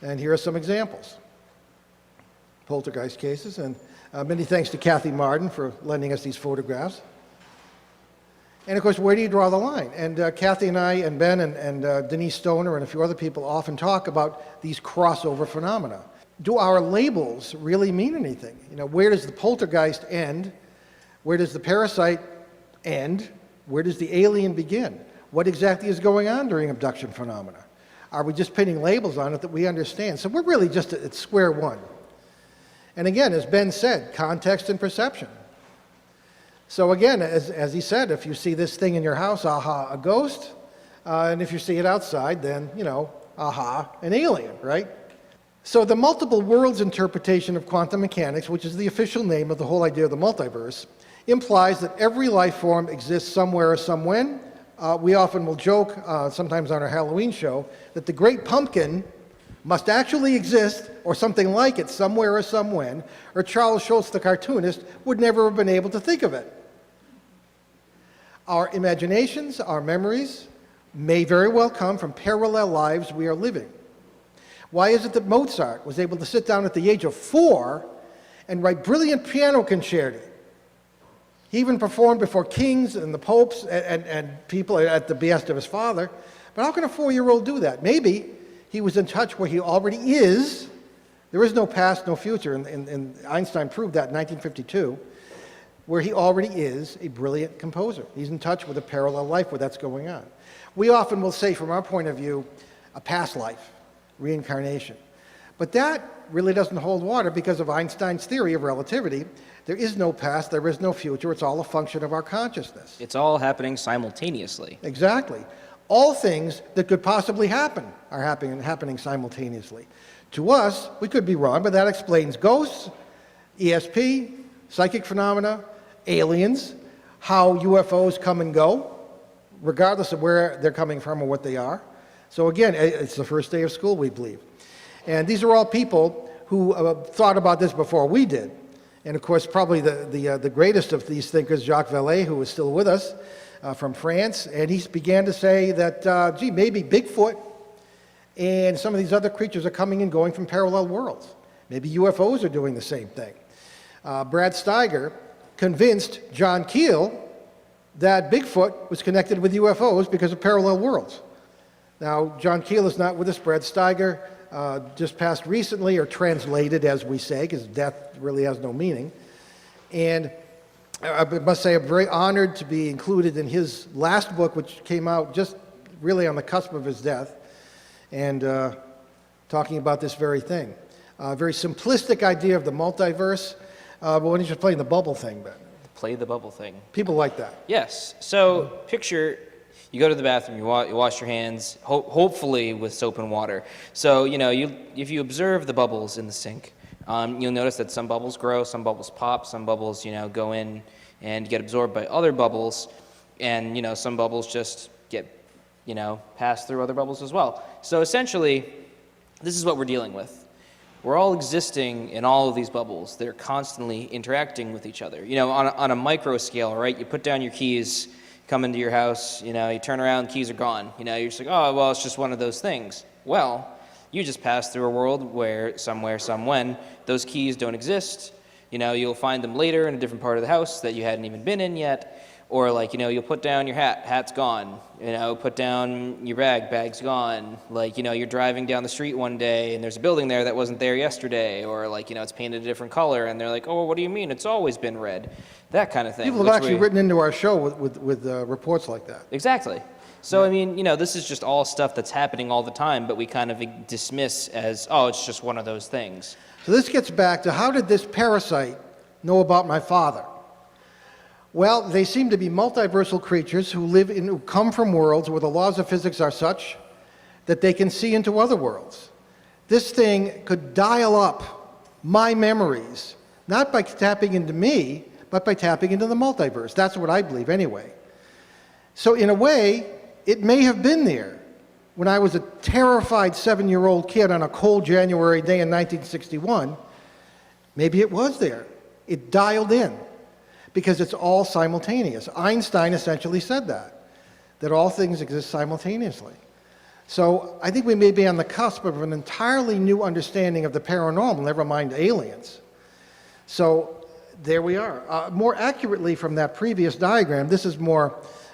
[SPEAKER 3] And here are some examples. Poltergeist cases, and many thanks to Kathy Martin for lending us these photographs. And of course, where do you draw the line? And Kathy and I and Ben and Denise Stoner and a few other people often talk about these crossover phenomena. Do our labels really mean anything? Where does the poltergeist end? Where does the parasite end? Where does the alien begin? What exactly is going on during abduction phenomena? Are we just pinning labels on it that we understand? So we're really just at square one. And again, as Ben said, context and perception. So again, as he said, if you see this thing in your house, aha, a ghost. And if you see it outside, then, aha, an alien, right? So the multiple worlds interpretation of quantum mechanics, which is the official name of the whole idea of the multiverse, implies that every life form exists somewhere or somewhen. We often will joke, sometimes on our Halloween show, that the great pumpkin must actually exist, or something like it, somewhere or somewhen, or Charles Schulz, the cartoonist, would never have been able to think of it. Our imaginations, our memories, may very well come from parallel lives we are living. Why is it that Mozart was able to sit down at the age of 4 and write brilliant piano concerti? He even performed before kings and the popes and people at the behest of his father. But how can a 4-year-old do that? Maybe he was in touch where he already is. There is no past, no future, and Einstein proved that in 1952, where he already is a brilliant composer. He's in touch with a parallel life where that's going on. We often will say, from our point of view, a past life, reincarnation. But that really doesn't hold water because of Einstein's theory of relativity. There is no past, there is no future, it's all a function of our consciousness.
[SPEAKER 4] It's all happening simultaneously.
[SPEAKER 3] Exactly. All things that could possibly happen are happening simultaneously. To us, we could be wrong, but that explains ghosts, ESP, psychic phenomena, aliens, how UFOs come and go, regardless of where they're coming from or what they are. So again, it's the first day of school, we believe. And these are all people who thought about this before we did. And of course, probably the greatest of these thinkers, Jacques Vallée, who is still with us, from France, and he began to say that, gee, maybe Bigfoot and some of these other creatures are coming and going from parallel worlds. Maybe UFOs are doing the same thing. Brad Steiger convinced John Keel that Bigfoot was connected with UFOs because of parallel worlds. Now, John Keel is not with us. Brad Steiger just passed recently, or translated, as we say, because death really has no meaning. And I must say I'm very honored to be included in his last book, which came out just really on the cusp of his death, and talking about this very thing. A very simplistic idea of the multiverse, but when he's just playing the bubble thing, Ben.
[SPEAKER 4] Play the bubble thing.
[SPEAKER 3] People like that.
[SPEAKER 4] Yes. So picture you go to the bathroom, you wash your hands, hopefully with soap and water. So, if you observe the bubbles in the sink, you'll notice that some bubbles grow, some bubbles pop, some bubbles, go in and get absorbed by other bubbles, and, some bubbles just get, pass through other bubbles as well. So essentially, this is what we're dealing with. We're all existing in all of these bubbles. They're constantly interacting with each other. On a micro scale, right? You put down your keys, come into your house, you turn around, keys are gone. You're just like, oh, well, it's just one of those things. Well, you just passed through a world where somewhere, somewhen, those keys don't exist. You'll find them later in a different part of the house that you hadn't even been in yet. Or you'll put down your hat's gone. Put down your bag's gone. You're driving down the street one day and there's a building there that wasn't there yesterday. Or it's painted a different color and they're like, oh, what do you mean? It's always been red. That kind of thing.
[SPEAKER 3] People have actually written into our show with reports like that.
[SPEAKER 4] Exactly. So, this is just all stuff that's happening all the time, but we kind of dismiss as, oh, it's just one of those things.
[SPEAKER 3] So this gets back to, how did this parasite know about my father? Well, they seem to be multiversal creatures who come from worlds where the laws of physics are such that they can see into other worlds. This thing could dial up my memories, not by tapping into me, but by tapping into the multiverse. That's what I believe anyway. So in a way, it may have been there when I was a terrified 7-year-old kid on a cold January day in 1961. Maybe it was there. It dialed in because it's all simultaneous. Einstein essentially said that all things exist simultaneously. So I think we may be on the cusp of an entirely new understanding of the paranormal, never mind aliens. So there we are. More accurately from that previous diagram, this is more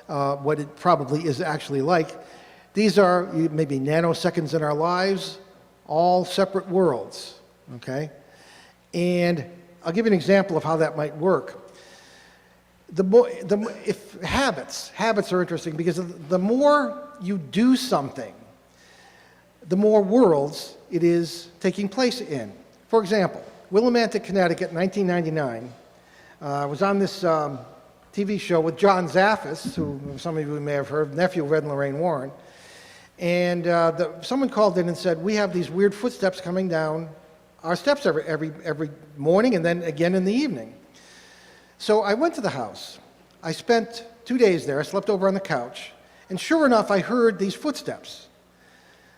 [SPEAKER 3] what it probably is actually like. These are maybe nanoseconds in our lives, all separate worlds, okay? And I'll give you an example of how that might work. If habits are interesting because the more you do something, the more worlds it is taking place in. For example, Willimantic, Connecticut, 1999, I was on this TV show with John Zaffis, who some of you may have heard, nephew of Ed and Lorraine Warren, and someone called in and said, we have these weird footsteps coming down our steps every morning and then again in the evening. So I went to the house. I spent 2 days there. I slept over on the couch. And sure enough, I heard these footsteps.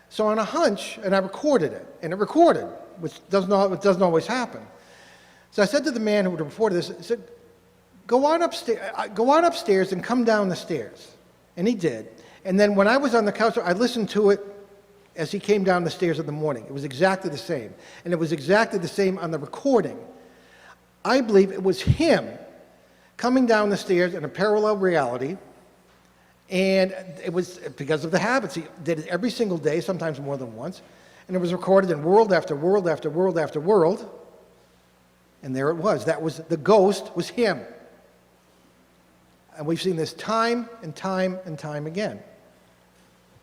[SPEAKER 3] So on a hunch, and I recorded it. And it recorded, which doesn't always happen. So I said to the man who would reported this, I said, go on upstairs and come down the stairs. And he did. And then when I was on the couch, I listened to it as he came down the stairs in the morning. It was exactly the same. And it was exactly the same on the recording. I believe it was him coming down the stairs in a parallel reality, and it was because of the habits. He did it every single day, sometimes more than once, and it was recorded in world after world after world after world, and there it was. That was, the ghost was him. And we've seen this time and time and time again.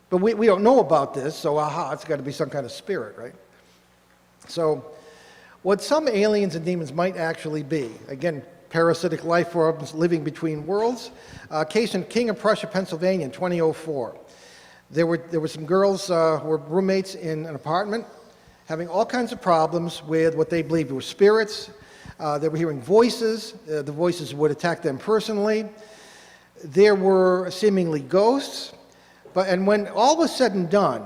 [SPEAKER 3] But we don't know about this, so it's got to be some kind of spirit, right? So what some aliens and demons might actually be, again, parasitic life forms living between worlds. Case in King of Prussia, Pennsylvania in 2004. There were some girls who were roommates in an apartment having all kinds of problems with what they believed were spirits. They were hearing voices. The voices would attack them personally. There were seemingly ghosts. And when all was said and done,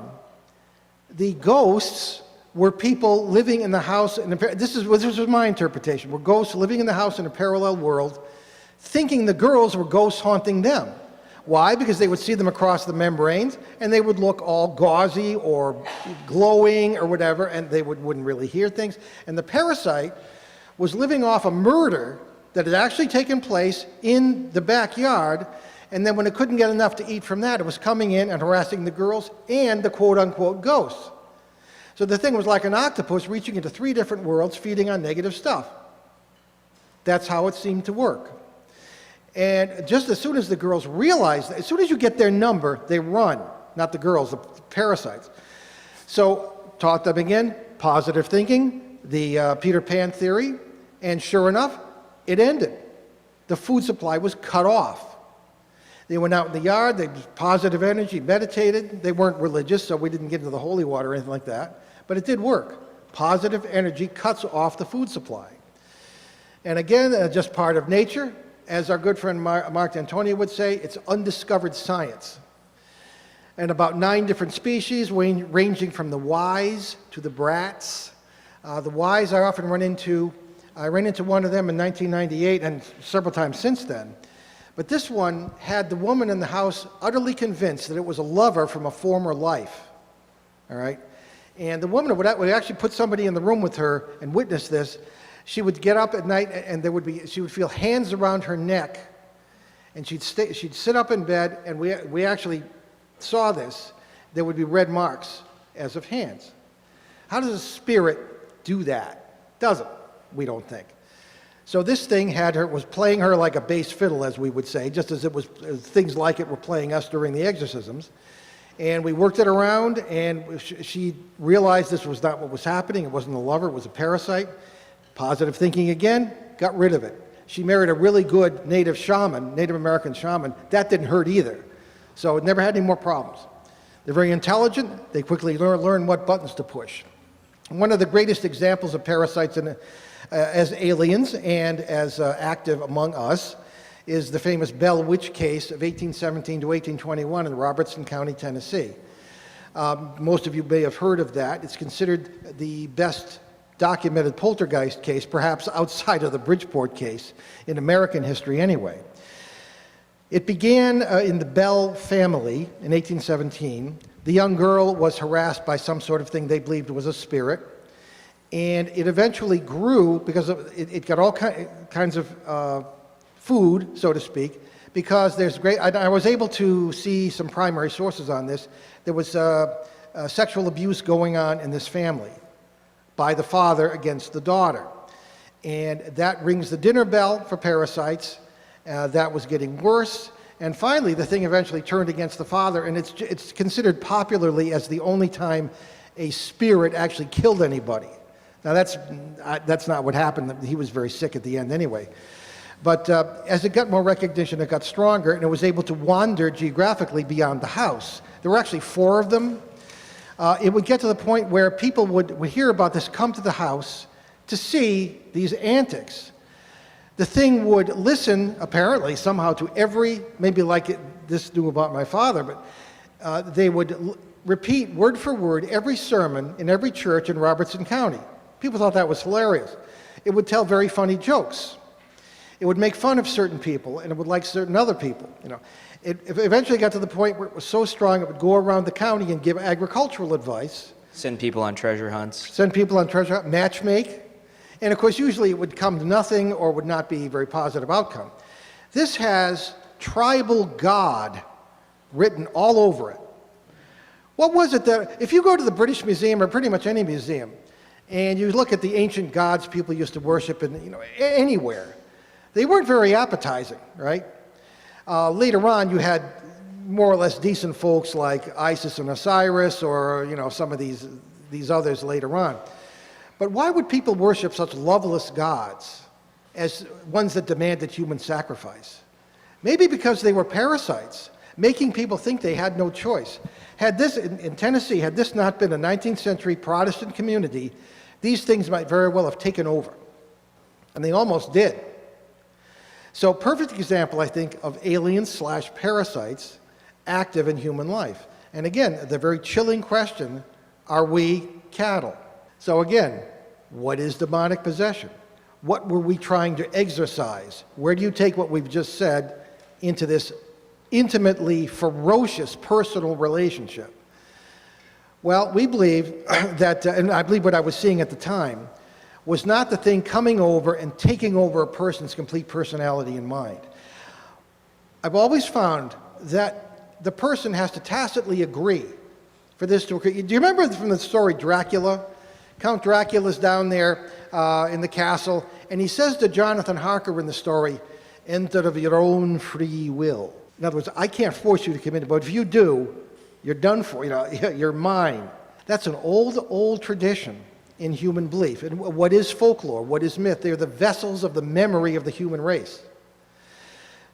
[SPEAKER 3] the ghosts were people living in the house, this was my interpretation, were ghosts living in the house in a parallel world, thinking the girls were ghosts haunting them. Why? Because they would see them across the membranes, and they would look all gauzy or glowing or whatever, and they wouldn't really hear things. And the parasite was living off a murder that had actually taken place in the backyard, and then when it couldn't get enough to eat from that, it was coming in and harassing the girls and the quote-unquote ghosts. So the thing was like an octopus reaching into 3 different worlds, feeding on negative stuff. That's how it seemed to work. And just as soon as the girls realized that, as soon as you get their number, they run. Not the girls, the parasites. So taught them again, positive thinking, the Peter Pan theory, and sure enough, it ended. The food supply was cut off. They went out in the yard, they positive energy, meditated. They weren't religious, so we didn't get into the holy water or anything like that. But it did work. Positive energy cuts off the food supply. And again, just part of nature. As our good friend Mark D'Antonio would say, it's undiscovered science. And about 9 different species, ranging from the wise to the brats. The wise I often run into. I ran into one of them in 1998 and several times since then. But this one had the woman in the house utterly convinced that it was a lover from a former life. All right? And the woman would actually put somebody in the room with her and witness this. She would get up at night and she would feel hands around her neck. And she'd sit up in bed, and we actually saw this. There would be red marks as of hands. How does a spirit do that? Doesn't, we don't think. So this thing was playing her like a bass fiddle, as we would say, just as things like it were playing us during the exorcisms. And we worked it around, and she realized this was not what was happening. It wasn't a lover, it was a parasite. Positive thinking again, got rid of it. She married a really good Native American shaman. That didn't hurt either. So it never had any more problems. They're very intelligent. They quickly learn what buttons to push. One of the greatest examples of parasites as aliens and as active among us is the famous Bell Witch case of 1817 to 1821 in Robertson County, Tennessee. Most of you may have heard of that. It's considered the best documented poltergeist case, perhaps outside of the Bridgeport case, in American history anyway. It began in the Bell family in 1817. The young girl was harassed by some sort of thing they believed was a spirit, and it eventually grew because it got all kinds of food, so to speak, because there's great, I was able to see some primary sources on this. There was sexual abuse going on in this family by the father against the daughter. And that rings the dinner bell for parasites. That was getting worse. And finally, the thing eventually turned against the father, and it's considered popularly as the only time a spirit actually killed anybody. Now, that's not what happened. He was very sick at the end anyway. But as it got more recognition, it got stronger, and it was able to wander geographically beyond the house. There were actually 4 of them. It would get to the point where people would hear about this, come to the house to see these antics. The thing would listen, apparently, somehow to every, maybe like this knew about my father, but they would repeat word for word every sermon in every church in Robertson County. People thought that was hilarious. It would tell very funny jokes. It would make fun of certain people, and it would like certain other people. It eventually got to the point where it was so strong it would go around the county and give agricultural advice.
[SPEAKER 4] Send people on treasure hunts.
[SPEAKER 3] Matchmake. And of course, usually it would come to nothing or would not be a very positive outcome. This has tribal God written all over it. What was it that, if you go to the British Museum or pretty much any museum, and you look at the ancient gods people used to worship in, anywhere, they weren't very appetizing, right? Later on, you had more or less decent folks like Isis and Osiris, or some of these others later on. But why would people worship such loveless gods as ones that demanded human sacrifice? Maybe because they were parasites, making people think they had no choice. Had this, in Tennessee, had this not been a 19th century Protestant community, these things might very well have taken over. And they almost did. So, perfect example, I think, of aliens/parasites active in human life. And again, the very chilling question, are we cattle? So again, what is demonic possession? What were we trying to exorcise? Where do you take what we've just said into this intimately ferocious personal relationship? Well, we believe that, and I believe what I was seeing at the time, was not the thing coming over and taking over a person's complete personality and mind. I've always found that the person has to tacitly agree for this to occur. Do you remember from the story Dracula? Count Dracula's down there in the castle, and he says to Jonathan Harker in the story, enter of your own free will. In other words, I can't force you to come in, but if you do, you're done for, you're mine. That's an old tradition in human belief. And what is folklore? What is myth? They're the vessels of the memory of the human race.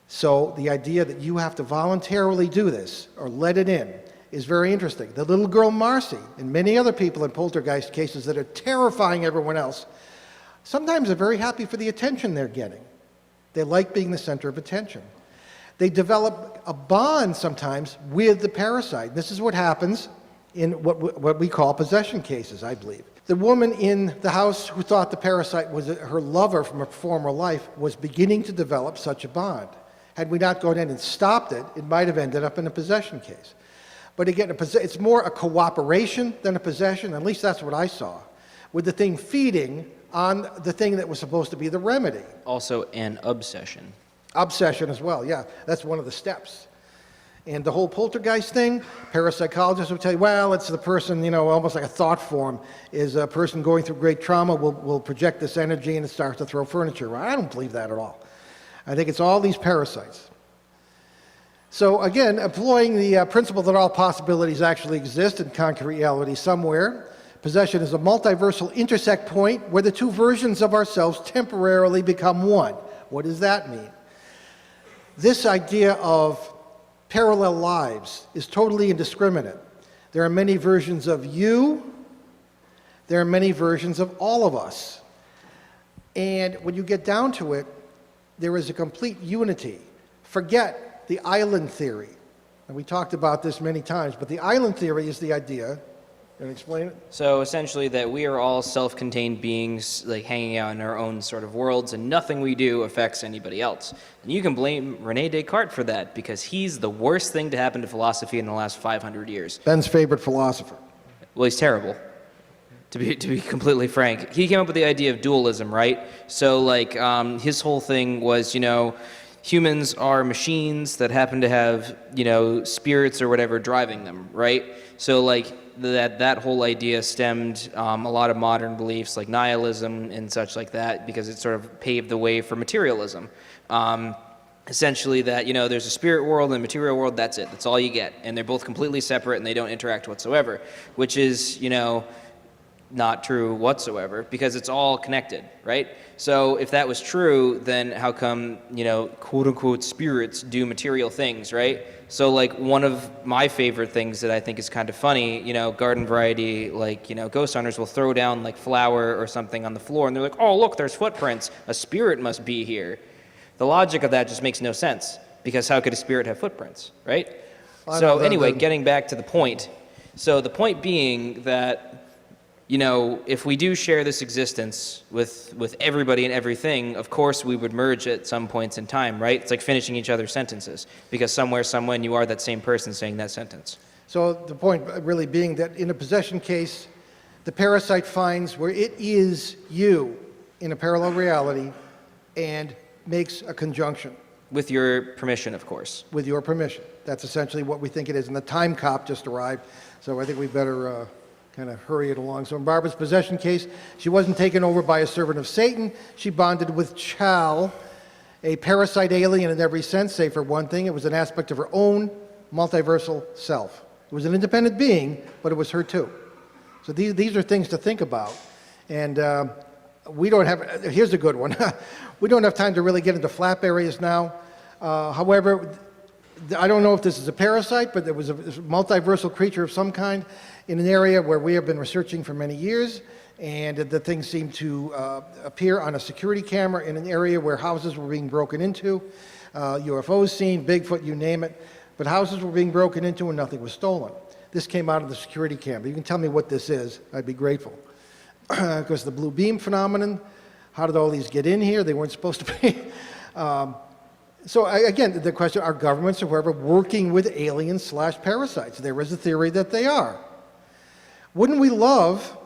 [SPEAKER 3] So the idea that you have to voluntarily do this, or let it in, is very interesting. The little girl Marcy, and many other people in poltergeist cases that are terrifying everyone else, sometimes are very happy for the attention they're getting. They like being the center of attention. They develop a bond sometimes with the parasite. This is what happens in what we call possession cases, I believe. The woman in the house who thought the parasite was her lover from a former life was beginning to develop such a bond. Had we not gone in and stopped it, it might have ended up in a possession case. But again, it's more a cooperation than a possession, at least that's what I saw, with the thing feeding on the thing that was supposed to be the remedy.
[SPEAKER 4] Also an obsession.
[SPEAKER 3] Obsession as well, yeah. That's one of the steps. And the whole poltergeist thing, parapsychologists will tell you, well, it's the person, almost like a thought form, is a person going through great trauma will project this energy and it starts to throw furniture around. I don't believe that at all. I think it's all these parasites. So again, employing the principle that all possibilities actually exist in concrete reality somewhere, possession is a multiversal intersect point where the two versions of ourselves temporarily become one. What does that mean? This idea of parallel lives is totally indiscriminate. There are many versions of you. There are many versions of all of us. And when you get down to it, there is a complete unity. Forget the island theory. And we talked about this many times, but the island theory is the idea. Can I explain it?
[SPEAKER 4] So essentially that we are all self-contained beings, like hanging out in our own sort of worlds, and nothing we do affects anybody else. And you can blame Rene Descartes for that, because he's the worst thing to happen to philosophy in the last 500 years.
[SPEAKER 3] Ben's favorite philosopher.
[SPEAKER 4] Well, he's terrible, to be completely frank. He came up with the idea of dualism, right? So like his whole thing was, humans are machines that happen to have, spirits or whatever driving them, right? So like that whole idea stemmed a lot of modern beliefs like nihilism and such like that, because it sort of paved the way for materialism. Essentially that, there's a spirit world and a material world, that's it. That's all you get. And they're both completely separate and they don't interact whatsoever, which is, not true whatsoever, because it's all connected, right? So if that was true, then how come, quote unquote spirits do material things, right? So like one of my favorite things that I think is kind of funny, garden variety, like, ghost hunters will throw down like flour or something on the floor and they're like, oh, look, there's footprints. A spirit must be here. The logic of that just makes no sense, because how could a spirit have footprints, right? So anyway, getting back to the point. So the point being that, if we do share this existence with everybody and everything, of course we would merge at some points in time, right? It's like finishing each other's sentences, because somewhere, somewhen, you are that same person saying that sentence.
[SPEAKER 3] So the point really being that in a possession case, the parasite finds where it is you in a parallel reality and makes a conjunction.
[SPEAKER 4] With your permission, of course.
[SPEAKER 3] With your permission. That's essentially what we think it is. And the time cop just arrived, so I think we better kind of hurry it along. So in Barbara's possession case, she wasn't taken over by a servant of Satan. She bonded with Chal, a parasite alien in every sense, save for one thing. It was an aspect of her own multiversal self. It was an independent being, but it was her too. So these are things to think about. And we don't have, here's a good one. We don't have time to really get into flap areas now. However, I don't know if this is a parasite, but there was a multiversal creature of some kind in an area where we have been researching for many years, and the thing seemed to appear on a security camera in an area where houses were being broken into, UFOs seen, Bigfoot, you name it, but houses were being broken into and nothing was stolen. This came out of the security camera. You can tell me what this is, I'd be grateful. Because the blue beam phenomenon, how did all these get in here? They weren't supposed to be. So again, the question, are governments or whoever working with aliens/parasites? There is a theory that they are. Wouldn't we love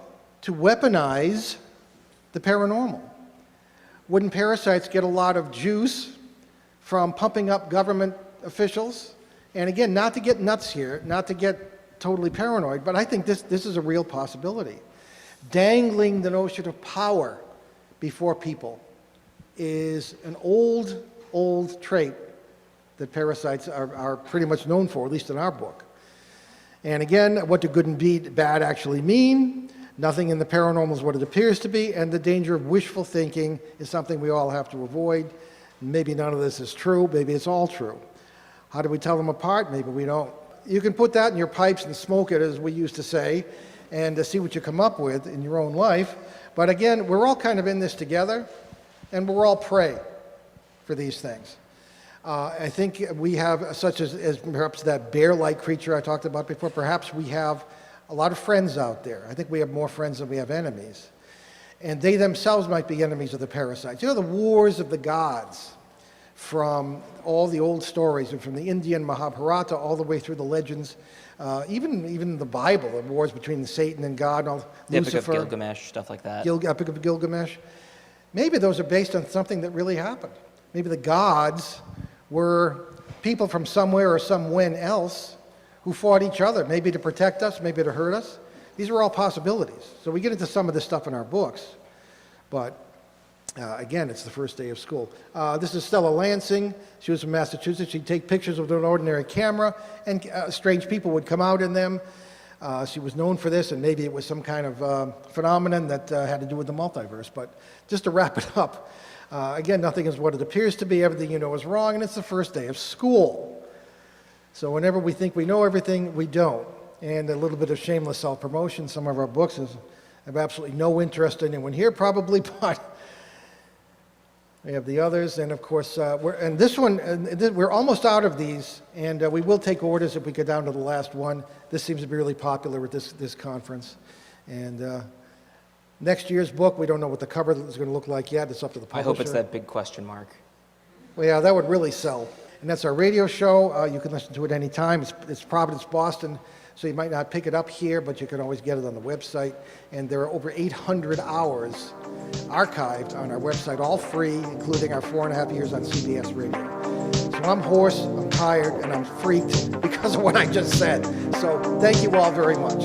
[SPEAKER 3] to weaponize the paranormal? Wouldn't parasites get a lot of juice from pumping up government officials? And again, not to get nuts here, not to get totally paranoid, but I think this is a real possibility. Dangling the notion of power before people is an old trait that parasites are pretty much known for, at least in our book. And again, what do good and bad actually mean? Nothing in the paranormal is what it appears to be, and the danger of wishful thinking is something we all have to avoid. Maybe none of this is true, maybe it's all true. How do we tell them apart? Maybe we don't. You can put that in your pipes and smoke it, as we used to say, and see what you come up with in your own life. But again, we're all kind of in this together, and we're all prey for these things. I think we have, such as perhaps that bear-like creature I talked about before, perhaps we have a lot of friends out there. I think we have more friends than we have enemies. And they themselves might be enemies of the parasites. The wars of the gods, from all the old stories, and from the Indian Mahabharata all the way through the legends, even the Bible, the wars between Satan and God, and
[SPEAKER 4] the
[SPEAKER 3] Lucifer.
[SPEAKER 4] Epic of Gilgamesh, stuff like that.
[SPEAKER 3] Epic of Gilgamesh. Maybe those are based on something that really happened. Maybe the gods were people from somewhere or somewhen else who fought each other, maybe to protect us, maybe to hurt us. These are all possibilities. So we get into some of this stuff in our books, but again, it's the first day of school. This is Stella Lansing. She was from Massachusetts. She'd take pictures with an ordinary camera, and strange people would come out in them. She was known for this, and maybe it was some kind of phenomenon that had to do with the multiverse. But just to wrap it up, again, nothing is what it appears to be. Everything you know is wrong, and it's the first day of school. So whenever we think we know everything, we don't. And a little bit of shameless self-promotion. Some of our books have absolutely no interest in anyone here, probably, but We have the others, and of course, we're almost out of these, and we will take orders if we get down to the last one. This seems to be really popular with this conference. And next year's book, we don't know what the cover is going to look like yet. It's up to the
[SPEAKER 4] I
[SPEAKER 3] publisher.
[SPEAKER 4] hope it's that big question mark.
[SPEAKER 3] Well, yeah, that would really sell. And that's our radio show. You can listen to it any time. It's Providence, Boston, so you might not pick it up here, but you can always get it on the website. And there are over 800 hours archived on our website, all free, including our 4.5 years on CBS Radio. So I'm hoarse, I'm tired, and I'm freaked because of what I just said. So thank you all very much.